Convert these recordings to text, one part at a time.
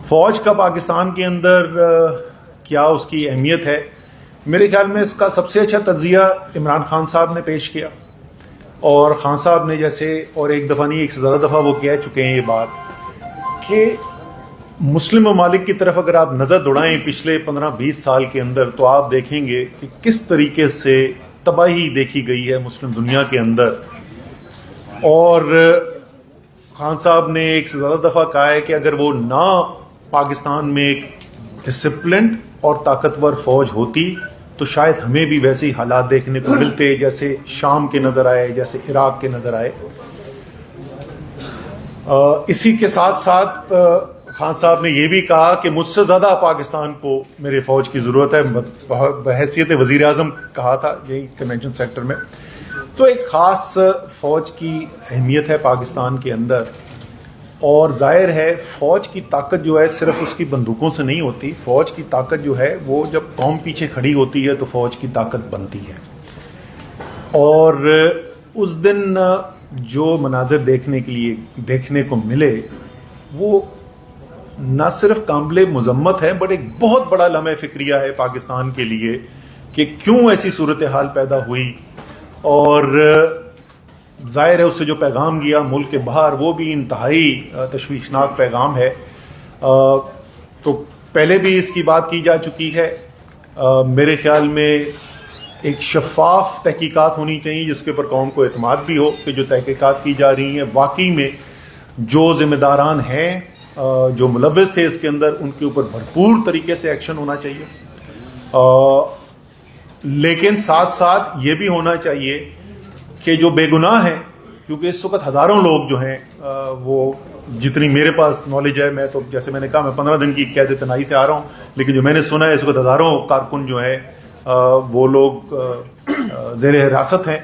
فوج کا پاکستان کے اندر کیا اس کی اہمیت ہے؟ میرے خیال میں اس کا سب سے اچھا تجزیہ عمران خان صاحب نے پیش کیا، اور خان صاحب نے جیسے اور ایک دفعہ نہیں ایک سے زیادہ دفعہ وہ کہہ چکے ہیں یہ بات کہ مسلم ممالک کی طرف اگر آپ نظر دوڑائیں پچھلے 15-20 سال کے اندر تو آپ دیکھیں گے کہ کس طریقے سے تباہی دیکھی گئی ہے مسلم دنیا کے اندر. اور خان صاحب نے ایک سے زیادہ دفعہ کہا ہے کہ اگر وہ نہ پاکستان میں ایک ڈسپلنڈ اور طاقتور فوج ہوتی تو شاید ہمیں بھی ویسے ہی حالات دیکھنے کو ملتے جیسے شام کے نظر آئے، جیسے عراق کے نظر آئے. اسی کے ساتھ ساتھ خان صاحب نے یہ بھی کہا کہ مجھ سے زیادہ پاکستان کو میرے فوج کی ضرورت ہے، بحیثیت وزیر اعظم کہا تھا یہی کنونشن سیکٹر میں. تو ایک خاص فوج کی اہمیت ہے پاکستان کے اندر، اور ظاہر ہے فوج کی طاقت جو ہے صرف اس کی بندوقوں سے نہیں ہوتی. فوج کی طاقت جو ہے وہ جب قوم پیچھے کھڑی ہوتی ہے تو فوج کی طاقت بنتی ہے. اور اس دن جو مناظر دیکھنے کو ملے وہ نہ صرف قابل مذمت ہے بٹ ایک بہت بڑا لمحہ فکریہ ہے پاکستان کے لیے کہ کیوں ایسی صورتحال پیدا ہوئی. اور ظاہر ہے اس سے جو پیغام گیا ملک کے باہر وہ بھی انتہائی تشویشناک پیغام ہے. تو پہلے بھی اس کی بات کی جا چکی ہے. میرے خیال میں ایک شفاف تحقیقات ہونی چاہیے جس کے اوپر قوم کو اعتماد بھی ہو کہ جو تحقیقات کی جا رہی ہیں واقعی میں جو ذمہ داران ہیں جو ملوث تھے اس کے اندر ان کے اوپر بھرپور طریقے سے ایکشن ہونا چاہیے. لیکن ساتھ ساتھ یہ بھی ہونا چاہیے کہ جو بے گناہ ہیں، کیونکہ اس وقت ہزاروں لوگ جو ہیں وہ جتنی میرے پاس نالج ہے، میں تو جیسے میں نے کہا میں 15 دن کی قید تنہائی سے آ رہا ہوں، لیکن جو میں نے سنا ہے اس وقت ہزاروں کارکن جو ہیں وہ لوگ زیر حراست ہیں.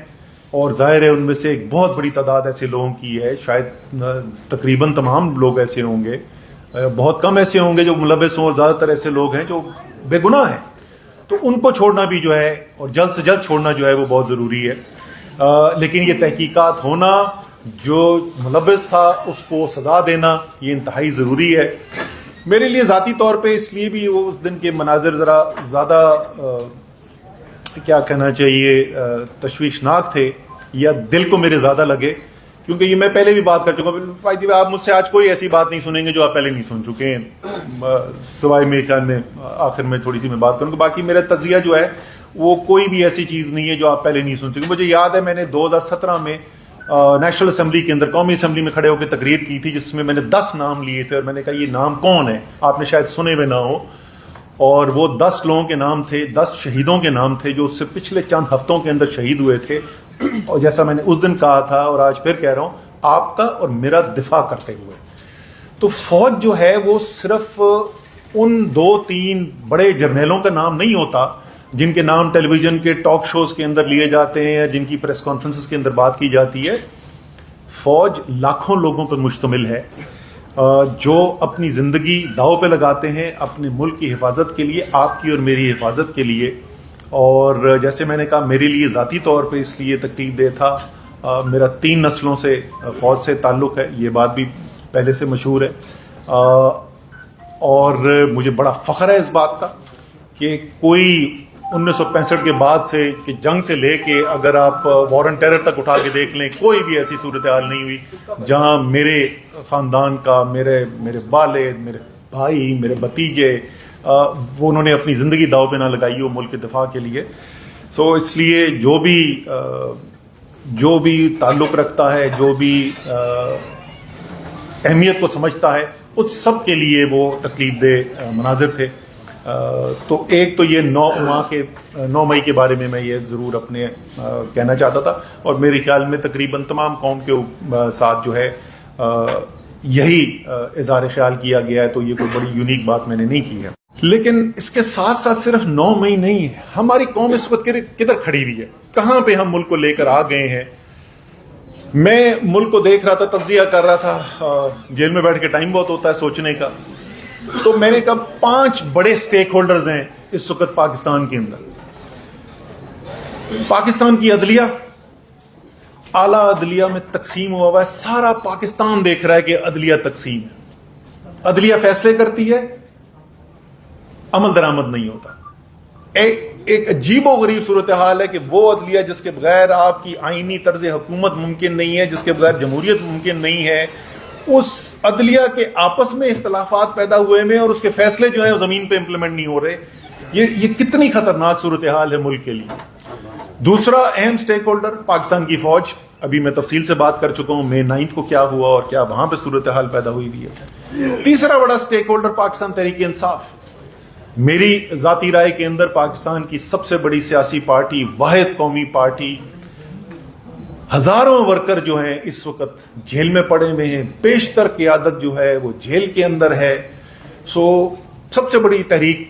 اور ظاہر ہے ان میں سے ایک بہت بڑی تعداد ایسے لوگوں کی ہے، شاید تقریباً تمام لوگ ایسے ہوں گے، بہت کم ایسے ہوں گے جو ملوث ہوں، اور زیادہ تر ایسے لوگ ہیں جو بے گناہ ہیں. تو ان کو چھوڑنا بھی جو ہے اور جلد سے جلد چھوڑنا جو ہے وہ بہت ضروری ہے. لیکن یہ تحقیقات ہونا، جو ملوث تھا اس کو سزا دینا، یہ انتہائی ضروری ہے. میرے لیے ذاتی طور پہ اس لیے بھی وہ اس دن کے مناظر ذرا زیادہ کیا کہنا چاہیے تشویشناک تھے یا دل کو میرے زیادہ لگے، کیونکہ یہ میں پہلے بھی بات کر چکا ہوں. آپ مجھ سے آج کوئی ایسی بات نہیں سنیں گے جو آپ پہلے نہیں سن چکے ہیں، سوائے میرے خیال میں آخر میں تھوڑی سی میں بات کروں گا. باقی میرا تجزیہ جو ہے وہ کوئی بھی ایسی چیز نہیں ہے جو آپ پہلے نہیں سن چکے. مجھے یاد ہے میں نے 2017 میں نیشنل اسمبلی کے اندر، قومی اسمبلی میں کھڑے ہو کے تقریر کی تھی جس میں میں نے 10 نام لیے تھے، اور میں نے کہا یہ نام کون ہے، آپ نے شاید سنے ہوئے نہ ہو. اور وہ 10 لوگوں کے نام تھے، 10 شہیدوں کے نام تھے جو اس سے پچھلے چند ہفتوں کے اندر شہید ہوئے تھے. اور جیسا میں نے اس دن کہا تھا اور آج پھر کہہ رہا ہوں، آپ کا اور میرا دفاع کرتے ہوئے، تو فوج جو ہے وہ صرف ان 2-3 بڑے جرنیلوں کا نام نہیں ہوتا جن کے نام ٹیلی ویژن کے ٹاک شوز کے اندر لیے جاتے ہیں یا جن کی پریس کانفرنسز کے اندر بات کی جاتی ہے. فوج لاکھوں لوگوں پر مشتمل ہے جو اپنی زندگی داؤ پہ لگاتے ہیں اپنے ملک کی حفاظت کے لیے، آپ کی اور میری حفاظت کے لیے. اور جیسے میں نے کہا میرے لیے ذاتی طور پہ اس لیے تکلیف دہ تھا، میرا 3 نسلوں سے فوج سے تعلق ہے، یہ بات بھی پہلے سے مشہور ہے. اور مجھے بڑا فخر ہے اس بات کا کہ کوئی 1965 کے بعد سے کہ جنگ سے لے کے اگر آپ وار اینڈ ٹیرر تک اٹھا کے دیکھ لیں، کوئی بھی ایسی صورتحال نہیں ہوئی جہاں میرے خاندان کا، میرے والد، میرے بھائی، میرے بھتیجے، وہ انہوں نے اپنی زندگی داؤ پہ نہ لگائی ہو ملک کے دفاع کے لیے. سو اس لیے جو بھی تعلق رکھتا ہے، جو بھی اہمیت کو سمجھتا ہے، اس سب کے لیے وہ تکلیف دہ مناظر تھے. تو ایک تو یہ 9 مئی کے بارے میں یہ ضرور اپنے کہنا چاہتا تھا، اور میرے خیال میں تقریباً تمام قوم کے ساتھ جو ہے یہی اظہار خیال کیا گیا ہے. تو یہ کوئی بڑی یونیک بات میں نے نہیں کی ہے. لیکن اس کے ساتھ ساتھ صرف 9 مئی نہیں ہے، ہماری قوم اس وقت کدھر کھڑی ہوئی ہے، کہاں پہ ہم ملک کو لے کر آ گئے ہیں. میں ملک کو دیکھ رہا تھا، تجزیہ کر رہا تھا، جیل میں بیٹھ کے ٹائم بہت ہوتا ہے سوچنے کا. تو میں نے کہا 5 بڑے سٹیک ہولڈرز ہیں اس وقت پاکستان کے اندر. پاکستان کی عدلیہ، اعلیٰ عدلیہ میں تقسیم ہوا ہے، سارا پاکستان دیکھ رہا ہے کہ عدلیہ تقسیم ہے. عدلیہ فیصلے کرتی ہے، عمل درآمد نہیں ہوتا. ایک عجیب و غریب صورتحال ہے کہ وہ عدلیہ جس کے بغیر آپ کی آئینی طرز حکومت ممکن نہیں ہے، جس کے بغیر جمہوریت ممکن نہیں ہے، اس عدلیہ کے آپس میں اختلافات پیدا ہوئے میں اور اس کے فیصلے جو ہیں وہ زمین پہ امپلیمنٹ نہیں ہو رہے. یہ کتنی خطرناک صورتحال ہے ملک کے لیے. دوسرا اہم سٹیک ہولڈر پاکستان کی فوج. ابھی میں تفصیل سے بات کر چکا ہوں مئی 9 کو کیا ہوا اور کیا وہاں پہ صورتحال پیدا ہوئی بھی ہے. تیسرا بڑا سٹیک ہولڈر پاکستان تحریک انصاف. میری ذاتی رائے کے اندر پاکستان کی سب سے بڑی سیاسی پارٹی، واحد قومی پارٹی. ہزاروں ورکر جو ہیں اس وقت جیل میں پڑے ہوئے ہیں، بیشتر قیادت جو ہے وہ جیل کے اندر ہے. سب سے بڑی تحریک